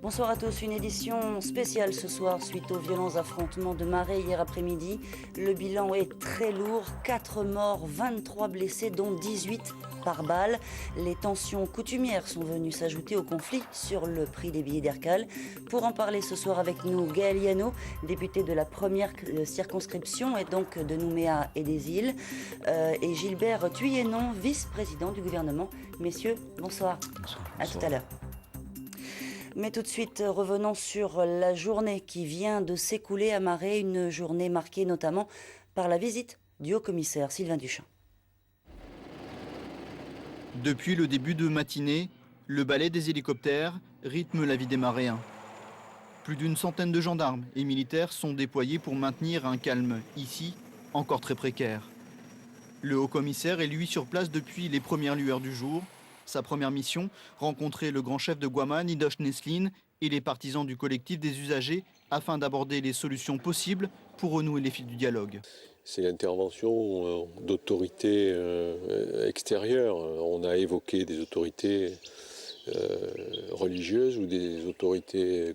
Bonsoir à tous, une édition spéciale ce soir suite aux violents affrontements de Marais hier après-midi. Le bilan est très lourd, 4 morts, 23 blessés dont 18 par balle. Les tensions coutumières sont venues s'ajouter au conflit sur le prix des billets d'Ercal. Pour en parler ce soir avec nous, Gaël Yano, député de la première circonscription et donc de Nouméa et des Îles, et Gilbert Thuyennon, vice-président du gouvernement. Messieurs, bonsoir. Bonsoir. À tout à l'heure. Mais tout de suite, revenons sur la journée qui vient de s'écouler à Marais, une journée marquée notamment par la visite du haut-commissaire Sylvain Duchamp. Depuis le début de matinée, le balai des hélicoptères rythme la vie des Maréens. Plus d'une centaine de gendarmes et militaires sont déployés pour maintenir un calme ici, encore très précaire. Le haut-commissaire est lui sur place depuis les premières lueurs du jour. Sa première mission, rencontrer le grand chef de Guaman, Idosh Neslin, et les partisans du collectif des usagers afin d'aborder les solutions possibles pour renouer les fils du dialogue. C'est l'intervention d'autorités extérieures. On a évoqué des autorités religieuses ou des autorités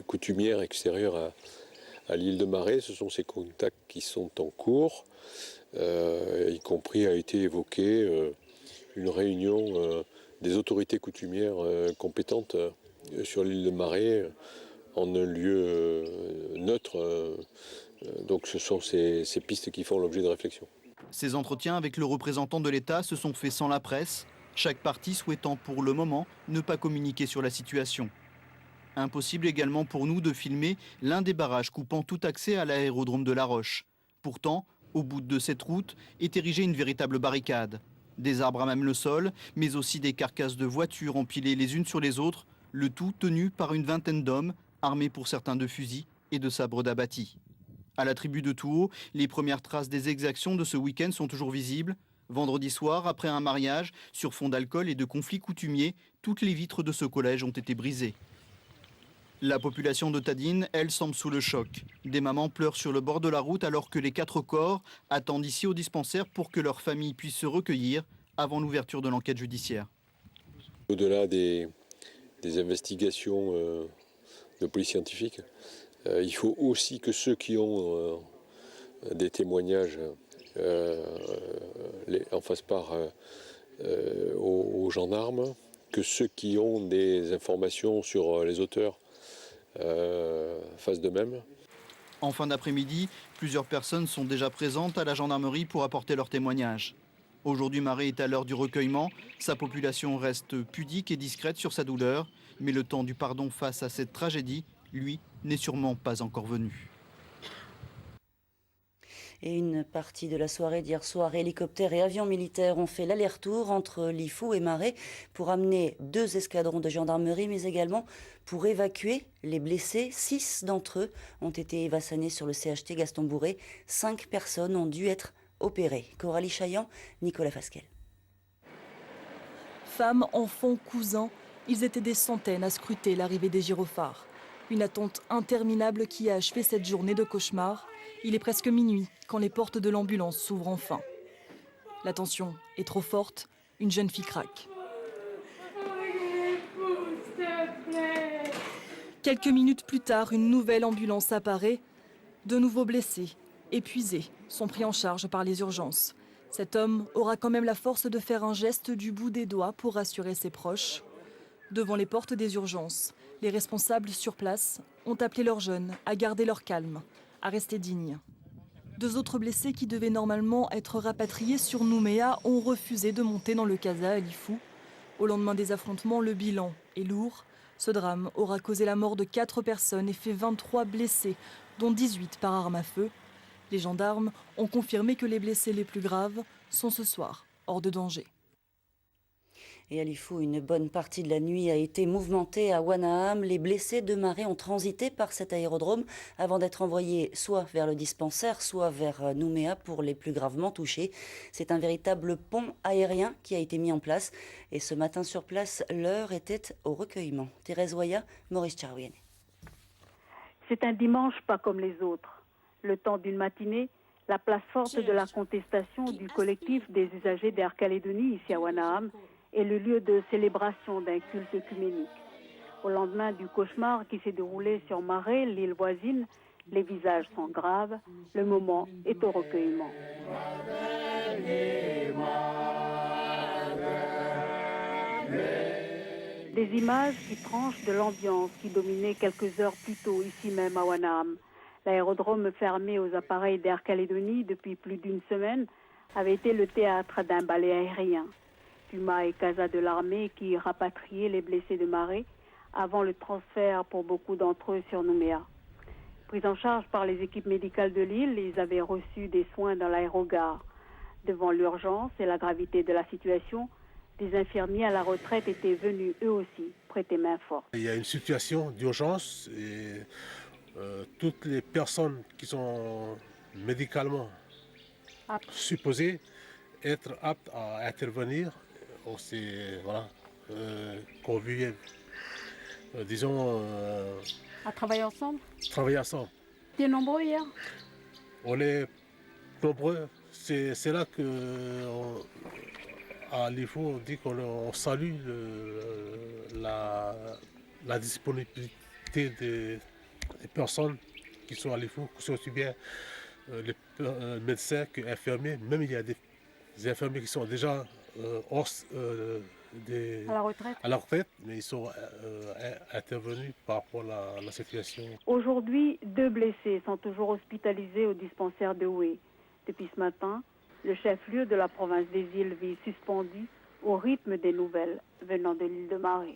coutumières extérieures à l'île de Marais. Ce sont ces contacts qui sont en cours, y compris a été évoqué une réunion des autorités coutumières compétentes sur l'île de Marais en un lieu neutre. Donc ce sont ces pistes qui font l'objet de réflexion. Ces entretiens avec le représentant de l'État se sont faits sans la presse, chaque partie souhaitant pour le moment ne pas communiquer sur la situation. Impossible également pour nous de filmer l'un des barrages coupant tout accès à l'aérodrome de La Roche. Pourtant, au bout de cette route est érigée une véritable barricade. Des arbres à même le sol, mais aussi des carcasses de voitures empilées les unes sur les autres, le tout tenu par une vingtaine d'hommes, armés pour certains de fusils et de sabres d'abattis. À la tribu de Touhaut, les premières traces des exactions de ce week-end sont toujours visibles. Vendredi soir, après un mariage, sur fond d'alcool et de conflits coutumiers, toutes les vitres de ce collège ont été brisées. La population de Tadine, elle, semble sous le choc. Des mamans pleurent sur le bord de la route alors que les 4 corps attendent ici au dispensaire pour que leurs familles puissent se recueillir avant l'ouverture de l'enquête judiciaire. Au-delà des investigations de police scientifique, il faut aussi que ceux qui ont des témoignages en fassent part aux gendarmes, que ceux qui ont des informations sur les auteurs fassent de même. En fin d'après-midi, plusieurs personnes sont déjà présentes à la gendarmerie pour apporter leur témoignage. Aujourd'hui, Marais est à l'heure du recueillement. Sa population reste pudique et discrète sur sa douleur. Mais le temps du pardon face à cette tragédie, lui, n'est sûrement pas encore venu. Et une partie de la soirée d'hier soir, hélicoptères et avions militaires ont fait l'aller-retour entre Lifou et Marais pour amener 2 escadrons de gendarmerie, mais également pour évacuer les blessés. 6 d'entre eux ont été évacannés sur le CHT Gaston Bourré. 5 personnes ont dû être opérées. Coralie Chaillan, Nicolas Fasquelle. Femmes, enfants, cousins, ils étaient des centaines à scruter l'arrivée des gyrophares. Une attente interminable qui a achevé cette journée de cauchemar. Il est presque minuit quand les portes de l'ambulance s'ouvrent enfin. La tension est trop forte, une jeune fille craque. Quelques minutes plus tard, une nouvelle ambulance apparaît. De nouveaux blessés, épuisés, sont pris en charge par les urgences. Cet homme aura quand même la force de faire un geste du bout des doigts pour rassurer ses proches. Devant les portes des urgences, les responsables sur place ont appelé leurs jeunes à garder leur calme, à rester dignes. 2 autres blessés qui devaient normalement être rapatriés sur Nouméa ont refusé de monter dans le Casa à Lifou. Au lendemain des affrontements, le bilan est lourd. Ce drame aura causé la mort de 4 personnes et fait 23 blessés, dont 18 par arme à feu. Les gendarmes ont confirmé que les blessés les plus graves sont ce soir hors de danger. Et à Lifou, une bonne partie de la nuit a été mouvementée à Wanaam. Les blessés de Marais ont transité par cet aérodrome avant d'être envoyés soit vers le dispensaire, soit vers Nouméa pour les plus gravement touchés. C'est un véritable pont aérien qui a été mis en place. Et ce matin sur place, l'heure était au recueillement. Thérèse Waya, Maurice Charouienne. C'est un dimanche pas comme les autres. Le temps d'une matinée, la place forte de la contestation du collectif des usagers d'Air Calédonie ici à Wanaam est le lieu de célébration d'un culte œcuménique. Au lendemain du cauchemar qui s'est déroulé sur Maré, l'île voisine, les visages sont graves, le moment est au recueillement. Des images qui tranchent de l'ambiance qui dominait quelques heures plus tôt ici même à Wanaham. L'aérodrome fermé aux appareils d'Air Calédonie depuis plus d'une semaine avait été le théâtre d'un ballet aérien. Puma et Casa de l'armée qui rapatriaient les blessés de Maré avant le transfert pour beaucoup d'entre eux sur Nouméa. Pris en charge par les équipes médicales de l'île, ils avaient reçu des soins dans l'aérogare. Devant l'urgence et la gravité de la situation, des infirmiers à la retraite étaient venus eux aussi prêter main forte. Il y a une situation d'urgence et toutes les personnes qui sont médicalement supposées être aptes à intervenir, conviés, disons... à travailler ensemble. Travailler ensemble. T'es nombreux hier? On est nombreux. C'est là que à l'IFO on dit qu'on salue la disponibilité des personnes qui sont à l'IFO, que ce soit aussi bien les médecins que les infirmiers. Même il y a des infirmiers qui sont déjà à la retraite, mais ils sont intervenus par rapport à la situation. Aujourd'hui, 2 blessés sont toujours hospitalisés au dispensaire de Houé. Depuis ce matin, le chef-lieu de la province des îles vit suspendu au rythme des nouvelles venant de l'île de Maré.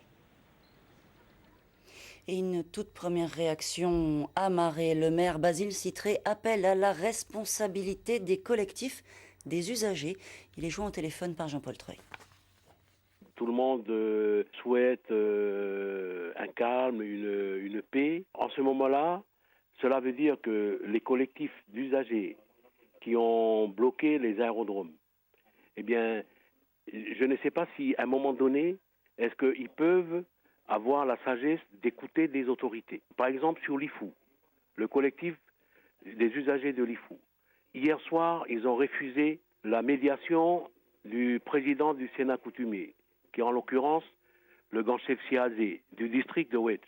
Et une toute première réaction à Maré. Le maire Basile Citré appelle à la responsabilité des collectifs, des usagers. Il est joint au téléphone par Jean-Paul Treuil. Tout le monde souhaite un calme, une paix. En ce moment-là, cela veut dire que les collectifs d'usagers qui ont bloqué les aérodromes, eh bien, je ne sais pas si à un moment donné, est-ce qu'ils peuvent avoir la sagesse d'écouter des autorités. Par exemple, sur l'IFOU, le collectif des usagers de l'IFOU. Hier soir, ils ont refusé la médiation du président du Sénat coutumier, qui est en l'occurrence le grand chef Siazé du district de Oued,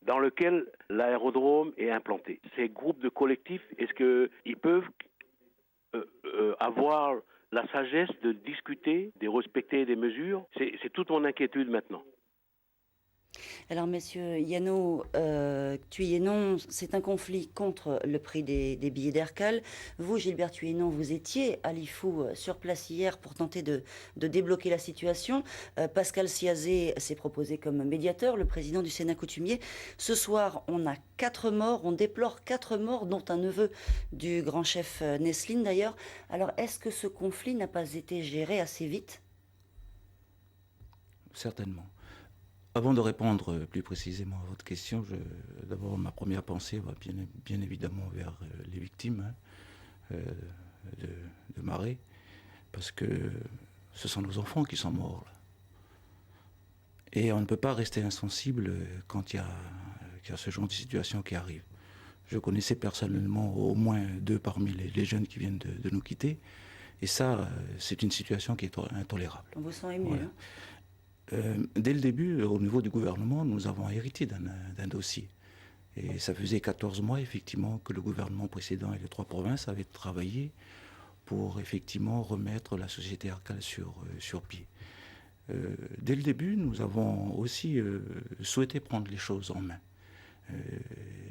dans lequel l'aérodrome est implanté. Ces groupes de collectifs, est-ce qu'ils peuvent avoir la sagesse de discuter, de respecter des mesures? C'est toute mon inquiétude maintenant. Alors, messieurs Yano, Thuyenon, c'est un conflit contre le prix des billets d'Aircal. Vous, Gilbert Thuyenon, vous étiez à l'IFOU sur place hier pour tenter de débloquer la situation. Pascal Siazé s'est proposé comme médiateur, le président du Sénat coutumier. Ce soir, on a 4 morts, on déplore 4 morts, dont un neveu du grand chef Nesline d'ailleurs. Alors, est-ce que ce conflit n'a pas été géré assez vite? Certainement. Avant de répondre plus précisément à votre question, d'abord ma première pensée va bien évidemment vers les victimes de Maré, parce que ce sont nos enfants qui sont morts. Là. Et on ne peut pas rester insensible quand il y a ce genre de situation qui arrive. Je connaissais personnellement au moins 2 parmi les jeunes qui viennent de nous quitter, et ça, c'est une situation qui est intolérable. On vous sent ému, voilà. Dès le début, au niveau du gouvernement, nous avons hérité d'un dossier. Et ça faisait 14 mois, effectivement, que le gouvernement précédent et les 3 provinces avaient travaillé pour, effectivement, remettre la société Aircal sur pied. Dès le début, nous avons aussi souhaité prendre les choses en main.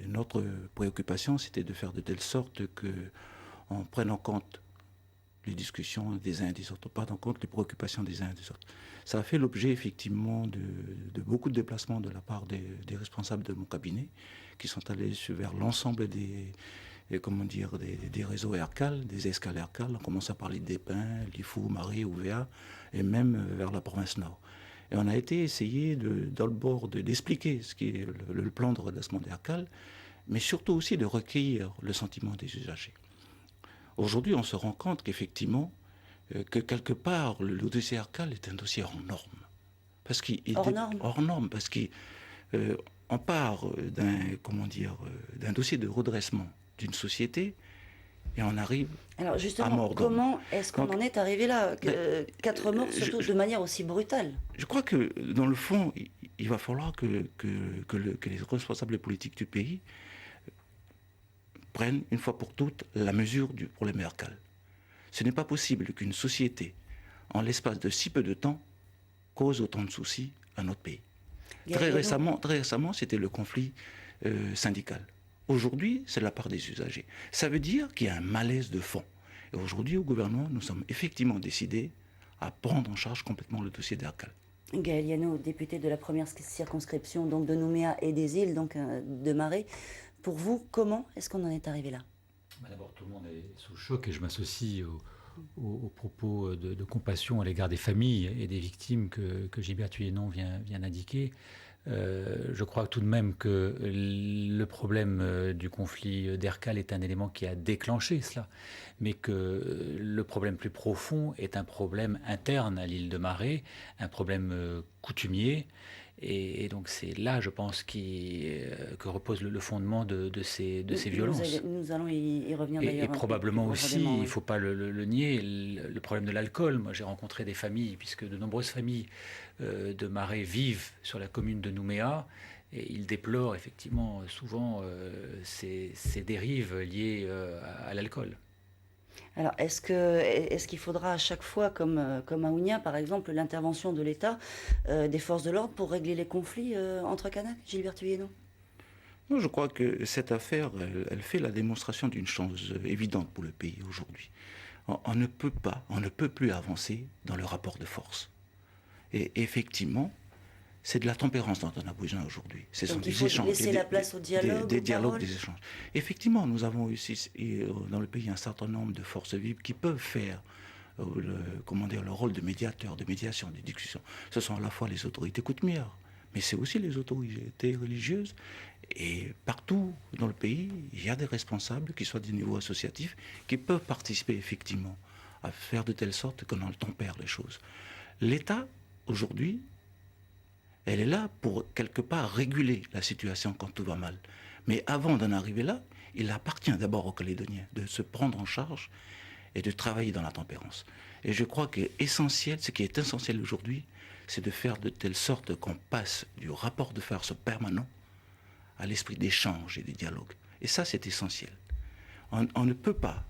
Notre préoccupation, c'était de faire de telle sorte qu'on prenne en compte les discussions des uns et des autres, pas en compte les préoccupations des uns et des autres. Ça a fait l'objet effectivement de beaucoup de déplacements de la part des responsables de mon cabinet, qui sont allés vers l'ensemble des réseaux Aircal, des escales Aircal, en commençant par les Dépins, l'IFOU, Maré, Ouvéa, et même vers la province Nord. Et on a essayé dans le bord d'expliquer ce qui est le plan de redressement d'Aircal, mais surtout aussi de recueillir le sentiment des usagers. Aujourd'hui, on se rend compte qu'effectivement, que quelque part, le dossier Aircal est un dossier hors norme. Hors norme, parce qu'on part d'un dossier de redressement d'une société et on arrive Alors justement, à mort d'homme. Comment est-ce qu'on en est arrivé là 4 morts, surtout de manière aussi brutale? Je crois que, dans le fond, il va falloir que les responsables politiques du pays prennent une fois pour toutes la mesure du problème Erkal. Ce n'est pas possible qu'une société, en l'espace de si peu de temps, cause autant de soucis à notre pays. Très récemment, c'était le conflit syndical. Aujourd'hui, c'est de la part des usagers. Ça veut dire qu'il y a un malaise de fond. Et aujourd'hui, au gouvernement, nous sommes effectivement décidés à prendre en charge complètement le dossier d'Erkal. Gaël Yano, député de la première circonscription donc de Nouméa et des îles, donc de Marais. Pour vous, comment est-ce qu'on en est arrivé là? D'abord, tout le monde est sous le choc et je m'associe aux propos de compassion à l'égard des familles et des victimes que Gilbert Thuyennon vient d'indiquer. Je crois tout de même que le problème du conflit d'Erkal est un élément qui a déclenché cela, mais que le problème plus profond est un problème interne à l'île de Marais, un problème coutumier. Et donc c'est là, je pense, que repose le fondement de ces violences. Nous allons y revenir d'ailleurs. Et probablement aussi, il ne faut pas le nier, le problème de l'alcool. Moi, j'ai rencontré des familles, puisque de nombreuses familles de Marais vivent sur la commune de Nouméa, et ils déplorent effectivement souvent ces dérives liées à l'alcool. Alors, est-ce qu'il faudra à chaque fois, comme à Ounia par exemple, l'intervention de l'État, des forces de l'ordre pour régler les conflits entre Kanaks, Gilbert Thuyennon? Moi, je crois que cette affaire, elle fait la démonstration d'une chose évidente pour le pays aujourd'hui. On ne peut plus avancer dans le rapport de force. Et effectivement, c'est de la tempérance dont on a besoin aujourd'hui. Ce sont des échanges. Laisser la place au dialogue, des dialogues, des échanges. Effectivement, nous avons aussi dans le pays un certain nombre de forces vives qui peuvent faire le rôle de médiateur, de médiation, de discussion. Ce sont à la fois les autorités coutumières, mais c'est aussi les autorités religieuses. Et partout dans le pays, il y a des responsables, qui soient des niveaux associatifs, qui peuvent participer effectivement à faire de telle sorte qu'on en tempère les choses. L'État, aujourd'hui, elle est là pour, quelque part, réguler la situation quand tout va mal. Mais avant d'en arriver là, il appartient d'abord aux Calédoniens de se prendre en charge et de travailler dans la tempérance. Et je crois que ce qui est essentiel aujourd'hui, c'est de faire de telle sorte qu'on passe du rapport de force permanent à l'esprit d'échange et de dialogue. Et ça, c'est essentiel. On ne peut pas,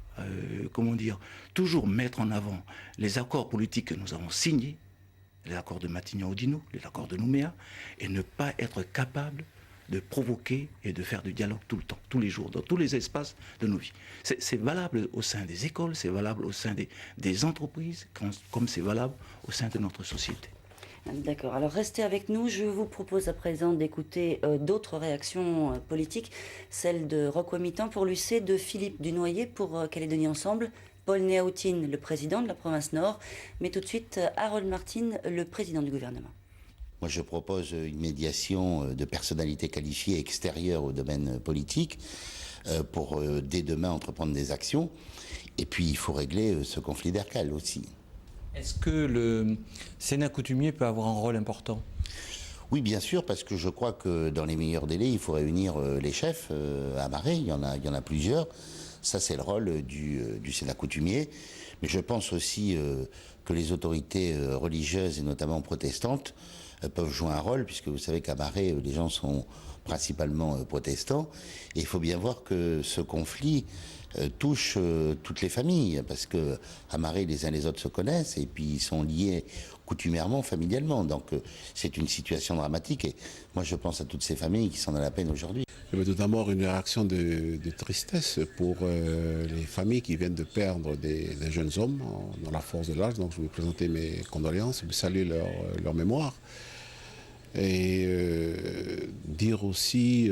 toujours mettre en avant les accords politiques que nous avons signés, les accords de Matignon-Oudinot, les accords de Nouméa, et ne pas être capable de provoquer et de faire du dialogue tout le temps, tous les jours, dans tous les espaces de nos vies. C'est valable au sein des écoles, c'est valable au sein des entreprises, comme c'est valable au sein de notre société. D'accord, alors restez avec nous. Je vous propose à présent d'écouter d'autres réactions politiques, celle de Roch Ouamitan pour l'UC, de Philippe Dunoyer pour Calédonie Ensemble, Paul Néautine, le président de la province Nord, mais tout de suite Harold Martin, le président du gouvernement. Moi, je propose une médiation de personnalités qualifiées extérieures au domaine politique pour, dès demain, entreprendre des actions. Et puis, il faut régler ce conflit d'Erkal aussi. Est-ce que le Sénat coutumier peut avoir un rôle important ? Oui, bien sûr, parce que je crois que dans les meilleurs délais, il faut réunir les chefs à Marais. Il y en a plusieurs. Ça, c'est le rôle du Sénat coutumier. Mais je pense aussi que les autorités religieuses, et notamment protestantes, peuvent jouer un rôle, puisque vous savez qu'à Marais, les gens sont principalement protestants. Et il faut bien voir que ce conflit touche toutes les familles, parce qu'à Marais, les uns les autres se connaissent, et puis ils sont liés coutumièrement, familialement. Donc c'est une situation dramatique, et moi je pense à toutes ces familles qui sont dans la peine aujourd'hui. Tout d'abord une réaction de tristesse pour les familles qui viennent de perdre des jeunes hommes dans la force de l'âge. Donc je vais présenter mes condoléances, je salue leur mémoire. Et dire aussi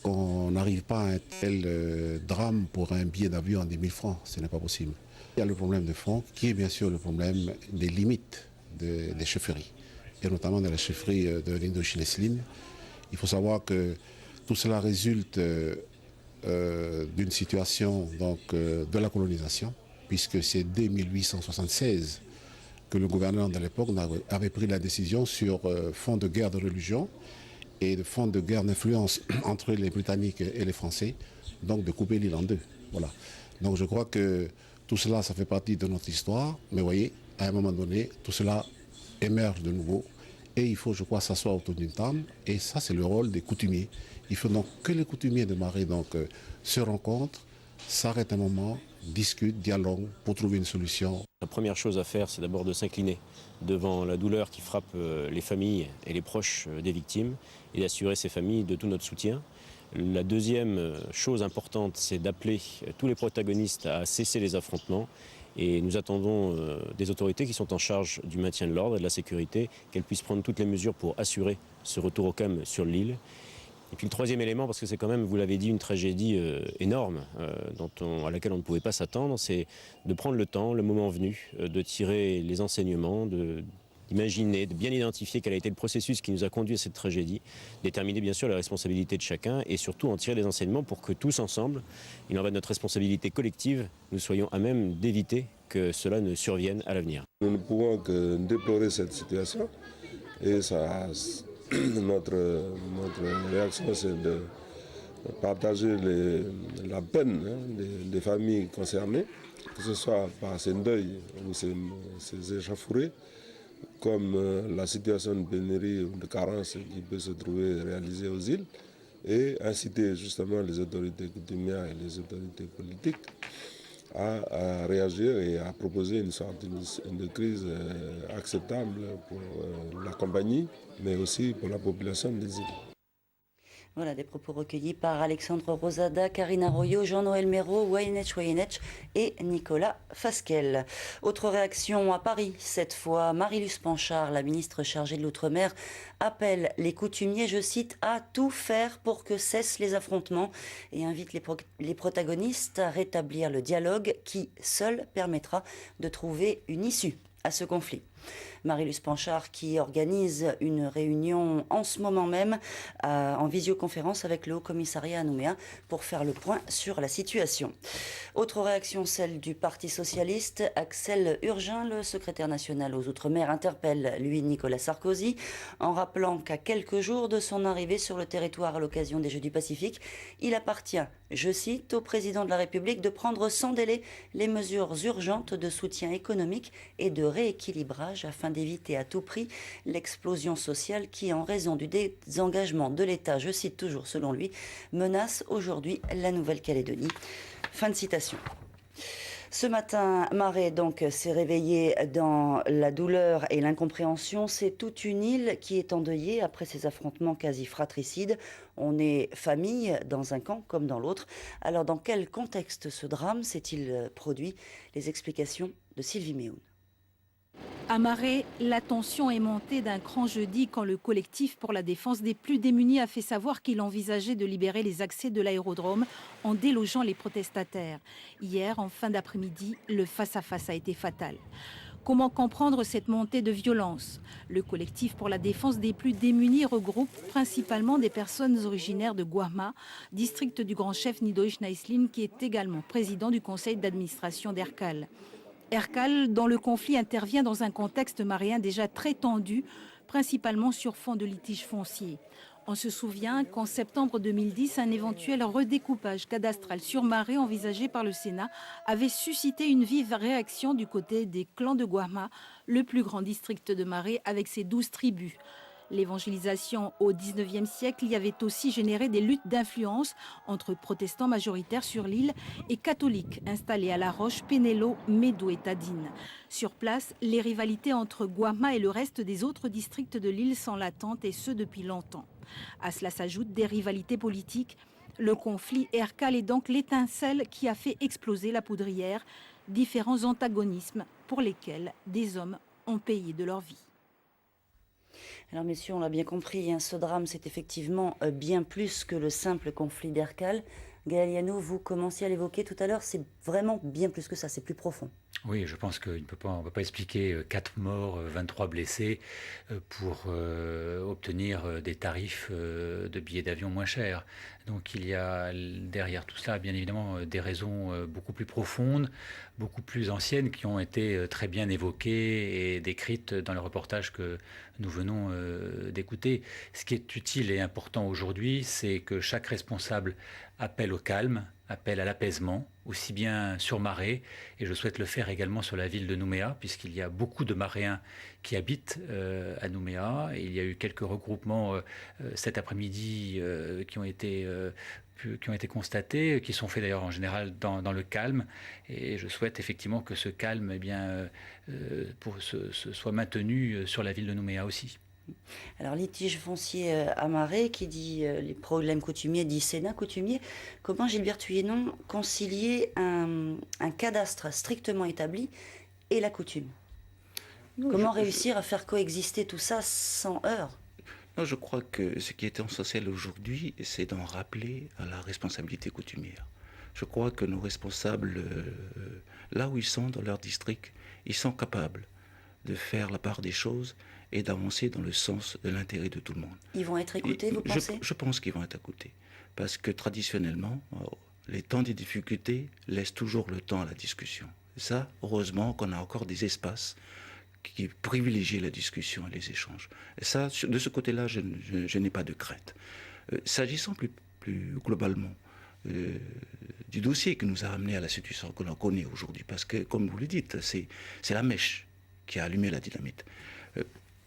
qu'on n'arrive pas à un tel drame pour un billet d'avion à 10 000 francs, ce n'est pas possible. Il y a le problème de fond, qui est bien sûr le problème des limites des chefferies, et notamment de la chefferie de l'Indochine-Esline. Il faut savoir que tout cela résulte d'une situation de la colonisation, puisque c'est dès 1876 que le gouverneur de l'époque avait pris la décision sur fond de guerre de religion et de fond de guerre d'influence entre les Britanniques et les Français, donc de couper l'île en deux. Voilà. Donc je crois que tout cela, ça fait partie de notre histoire, mais vous voyez, à un moment donné, tout cela émerge de nouveau Et il faut, je crois, s'asseoir autour d'une table. Et ça, c'est le rôle des coutumiers. Il faut donc que les coutumiers de Marais se rencontrent, s'arrêtent un moment, discutent, dialoguent pour trouver une solution. La première chose à faire, c'est d'abord de s'incliner devant la douleur qui frappe les familles et les proches des victimes et d'assurer ces familles de tout notre soutien. La deuxième chose importante, c'est d'appeler tous les protagonistes à cesser les affrontements. Et nous attendons des autorités qui sont en charge du maintien de l'ordre et de la sécurité, qu'elles puissent prendre toutes les mesures pour assurer ce retour au calme sur l'île. Et puis le troisième élément, parce que c'est quand même, vous l'avez dit, une tragédie énorme à laquelle on ne pouvait pas s'attendre, c'est de prendre le temps, le moment venu, de tirer les enseignements, d'imaginer, de bien identifier quel a été le processus qui nous a conduit à cette tragédie, déterminer bien sûr la responsabilité de chacun et surtout en tirer des enseignements pour que tous ensemble, il en va de notre responsabilité collective, nous soyons à même d'éviter que cela ne survienne à l'avenir. Nous ne pouvons que déplorer cette situation et notre réaction c'est de partager la peine des familles concernées, que ce soit par ces deuils ou ces échauffourées, comme la situation de pénurie ou de carence qui peut se trouver réalisée aux îles, et inciter justement les autorités coutumières et les autorités politiques à réagir et à proposer une sorte de crise acceptable pour la compagnie, mais aussi pour la population des îles. Voilà des propos recueillis par Alexandre Rosada, Karine Arroyo, Jean-Noël Méraud, Wayenech et Nicolas Fasquelle. Autre réaction à Paris, cette fois Marie-Luce Panchard, la ministre chargée de l'Outre-mer, appelle les coutumiers, je cite, à tout faire pour que cessent les affrontements et invite les protagonistes à rétablir le dialogue qui seul permettra de trouver une issue à ce conflit. Marie-Luce Panchard qui organise une réunion en ce moment même en visioconférence avec le Haut-Commissariat à Nouméa pour faire le point sur la situation. Autre réaction, celle du Parti Socialiste. Axel Urgin, le secrétaire national aux Outre-mer, interpelle, lui, Nicolas Sarkozy, en rappelant qu'à quelques jours de son arrivée sur le territoire à l'occasion des Jeux du Pacifique, il appartient, je cite, au président de la République de prendre sans délai les mesures urgentes de soutien économique et de rééquilibrage afin d'éviter à tout prix l'explosion sociale qui, en raison du désengagement de l'État, je cite toujours selon lui, menace aujourd'hui la Nouvelle-Calédonie. Fin de citation. Ce matin, Marais donc s'est réveillé dans la douleur et l'incompréhension. C'est toute une île qui est endeuillée après ces affrontements quasi fratricides. On est famille dans un camp comme dans l'autre. Alors dans quel contexte ce drame s'est-il produit? Les explications de Sylvie Méhoun. À Marais, la tension est montée d'un cran jeudi quand le collectif pour la défense des plus démunis a fait savoir qu'il envisageait de libérer les accès de l'aérodrome en délogeant les protestataires. Hier, en fin d'après-midi, le face-à-face a été fatal. Comment comprendre cette montée de violence? Le collectif pour la défense des plus démunis regroupe principalement des personnes originaires de Guahma, district du grand chef Nidoïch Naïslin, qui est également président du conseil d'administration d'Erkal. Erkal, dont le conflit intervient dans un contexte maréen déjà très tendu, principalement sur fond de litiges fonciers. On se souvient qu'en septembre 2010, un éventuel redécoupage cadastral sur Marais envisagé par le Sénat avait suscité une vive réaction du côté des clans de Guahma, le plus grand district de Marais avec ses 12 tribus. L'évangélisation au XIXe siècle y avait aussi généré des luttes d'influence entre protestants majoritaires sur l'île et catholiques installés à La Roche, Pénélo, Médou et Tadine. Sur place, les rivalités entre Guahma et le reste des autres districts de l'île sont latentes et ce depuis longtemps. À cela s'ajoutent des rivalités politiques. Le conflit Erkal est donc l'étincelle qui a fait exploser la poudrière. Différents antagonismes pour lesquels des hommes ont payé de leur vie. Alors messieurs, on l'a bien compris, ce drame c'est effectivement bien plus que le simple conflit d'Erkal. Gaël Yano, vous commenciez à l'évoquer tout à l'heure, c'est vraiment bien plus que ça, c'est plus profond. Oui, je pense qu'on ne peut pas expliquer 4 morts, 23 blessés pour obtenir des tarifs de billets d'avion moins chers. Donc il y a derrière tout cela, bien évidemment, des raisons beaucoup plus profondes, beaucoup plus anciennes, qui ont été très bien évoquées et décrites dans le reportage que nous venons d'écouter. Ce qui est utile et important aujourd'hui, c'est que chaque responsable appelle au calme, appelle à l'apaisement, aussi bien sur Maré, et je souhaite le faire également sur la ville de Nouméa, puisqu'il y a beaucoup de Maréens qui habitent à Nouméa, et il y a eu quelques regroupements cet après-midi qui ont été constatés, qui sont faits d'ailleurs en général dans le calme, et je souhaite effectivement que ce calme soit maintenu sur la ville de Nouméa aussi. Alors, litige foncier à Maré, qui dit les problèmes coutumiers, dit Sénat coutumier. Comment, Gilbert Thuyennon, concilier un cadastre strictement établi et la coutume? Comment réussir à faire coexister tout ça sans heurts? Non, je crois que ce qui est essentiel aujourd'hui, c'est d'en rappeler à la responsabilité coutumière. Je crois que nos responsables, là où ils sont dans leur district, ils sont capables de faire la part des choses et d'avancer dans le sens de l'intérêt de tout le monde. Ils vont être écoutés, vous pensez? Je pense qu'ils vont être écoutés. Parce que traditionnellement, les temps des difficultés laissent toujours le temps à la discussion. Ça, heureusement qu'on a encore des espaces qui privilégient la discussion et les échanges. Et ça, de ce côté-là, je n'ai pas de crainte. S'agissant plus globalement du dossier qui nous a amené à la situation que l'on connaît aujourd'hui, parce que, comme vous le dites, c'est la mèche qui a allumé la dynamite.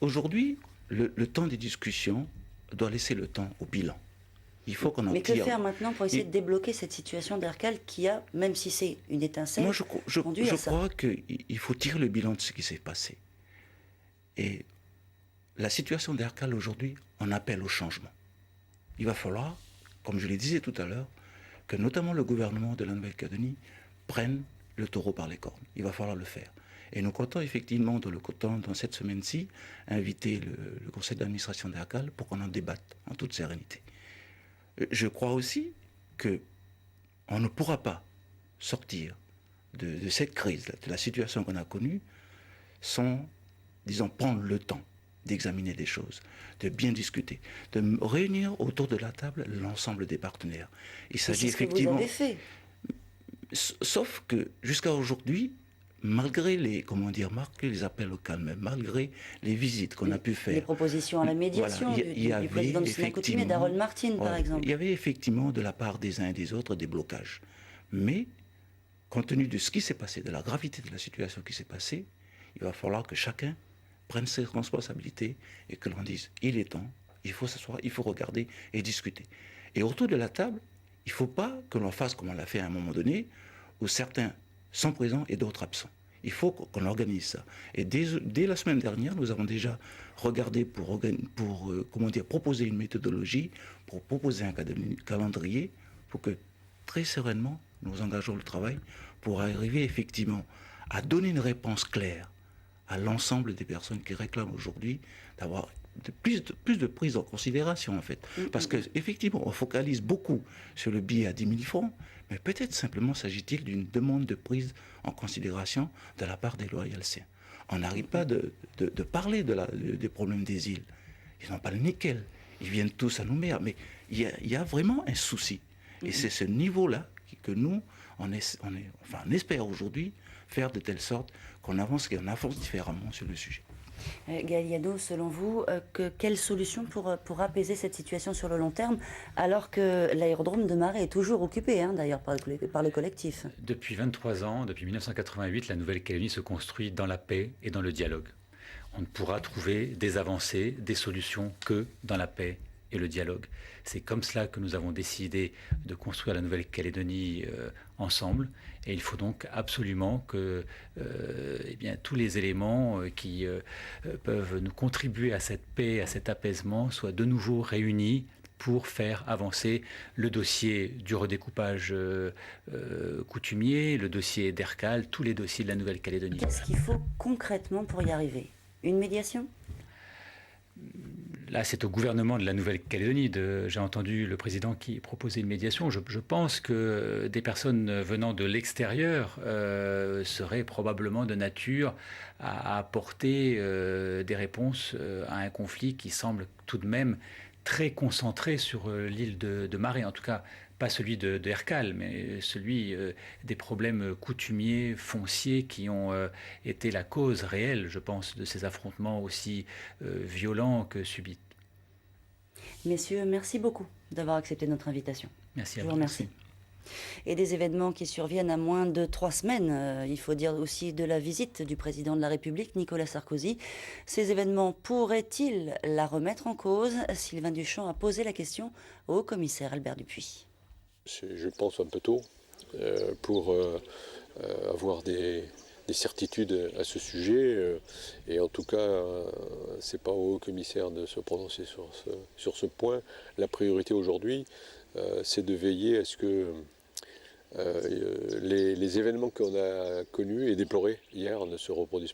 Aujourd'hui, le temps des discussions doit laisser le temps au bilan. Il faut qu'on en tire. Mais que faire maintenant pour essayer de débloquer cette situation d'Ercal qui a, même si c'est une étincelle, Moi, je crois qu'il faut tirer le bilan de ce qui s'est passé. Et la situation d'Ercal aujourd'hui en appelle au changement. Il va falloir, comme je le disais tout à l'heure, que notamment le gouvernement de la Nouvelle-Calédonie prenne le taureau par les cornes. Il va falloir le faire. Et nous comptons effectivement, dans cette semaine-ci, inviter le conseil d'administration d'Ercal pour qu'on en débatte en toute sérénité. Je crois aussi qu'on ne pourra pas sortir de cette crise, de la situation qu'on a connue, sans, disons, prendre le temps d'examiner des choses, de bien discuter, de réunir autour de la table l'ensemble des partenaires. Il s'agit effectivement... C'est ce que vous avez fait. Sauf que jusqu'à aujourd'hui, malgré les appels au calme, malgré les visites qu'on a pu faire. Les propositions à la médiation du président du Sénat coutumier, d'Harold Martin, par exemple. Il y avait effectivement de la part des uns et des autres des blocages. Mais, compte tenu de ce qui s'est passé, de la gravité de la situation qui s'est passée, il va falloir que chacun prenne ses responsabilités et que l'on dise, il est temps, il faut s'asseoir, il faut regarder et discuter. Et autour de la table, il ne faut pas que l'on fasse comme on l'a fait à un moment donné, où certains sont présents et d'autres absents. Il faut qu'on organise ça. Et dès la semaine dernière, nous avons déjà regardé pour proposer une méthodologie, pour proposer un calendrier, pour que très sereinement, nous engageons le travail pour arriver effectivement à donner une réponse claire à l'ensemble des personnes qui réclament aujourd'hui d'avoir plus de prise en considération, en fait. Parce qu'effectivement, on focalise beaucoup sur le billet à 10 000 francs, mais peut-être simplement s'agit-il d'une demande de prise en considération de la part des loyalciens. On n'arrive pas de parler des problèmes des îles. Ils n'ont pas le nickel. Ils viennent tous à Nouméa. Mais il y a vraiment un souci. Et c'est ce niveau-là que nous, on espère aujourd'hui faire de telle sorte qu'on avance différemment sur le sujet. Gagliano, selon vous, quelle solution pour apaiser cette situation sur le long terme, alors que l'aérodrome de Maré est toujours occupé, d'ailleurs, par le collectif? Depuis 23 ans, depuis 1988, la Nouvelle-Calédonie se construit dans la paix et dans le dialogue. On ne pourra trouver des avancées, des solutions que dans la paix et le dialogue. C'est comme cela que nous avons décidé de construire la Nouvelle-Calédonie ensemble. Et il faut donc absolument que tous les éléments qui peuvent nous contribuer à cette paix, à cet apaisement, soient de nouveau réunis pour faire avancer le dossier du redécoupage coutumier, le dossier d'Ercal, tous les dossiers de la Nouvelle-Calédonie. Qu'est-ce qu'il faut concrètement pour y arriver? Une médiation? Là, c'est au gouvernement de la Nouvelle-Calédonie. J'ai entendu le président qui proposait une médiation. Je pense que des personnes venant de l'extérieur seraient probablement de nature à apporter des réponses à un conflit qui semble tout de même très concentré sur l'île de Maré. En tout cas, pas celui de Ercal, mais celui des problèmes coutumiers, fonciers, qui ont été la cause réelle, je pense, de ces affrontements aussi violents que subis. Messieurs, merci beaucoup d'avoir accepté notre invitation. Merci à Je vous. vous remercie. Et des événements qui surviennent à moins de 3 semaines. Il faut dire aussi de la visite du président de la République, Nicolas Sarkozy. Ces événements pourraient-ils la remettre en cause? Sylvain Duchamp a posé la question au commissaire Albert Dupuis. C'est, je pense, un peu tôt pour avoir des certitudes à ce sujet. Et en tout cas, ce n'est pas au haut-commissaire de se prononcer sur ce point. La priorité aujourd'hui, c'est de veiller à ce que les événements qu'on a connus et déplorés hier ne se reproduisent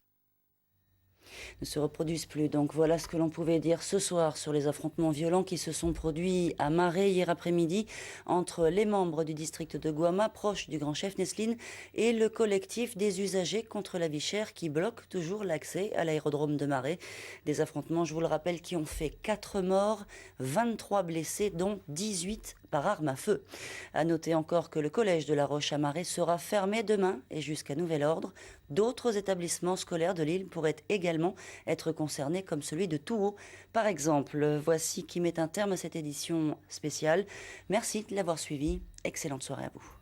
plus. Donc voilà ce que l'on pouvait dire ce soir sur les affrontements violents qui se sont produits à Marais hier après-midi entre les membres du district de Guama, proche du grand chef Nesline, et le collectif des usagers contre la vie chère qui bloque toujours l'accès à l'aérodrome de Marais. Des affrontements, je vous le rappelle, qui ont fait 4 morts, 23 blessés, dont 18 par arme à feu. À noter encore que le collège de La Roche à Marais sera fermé demain et jusqu'à nouvel ordre. D'autres établissements scolaires de l'île pourraient également être concernés, comme celui de Touhou, par exemple. Voici qui met un terme à cette édition spéciale. Merci de l'avoir suivi. Excellente soirée à vous.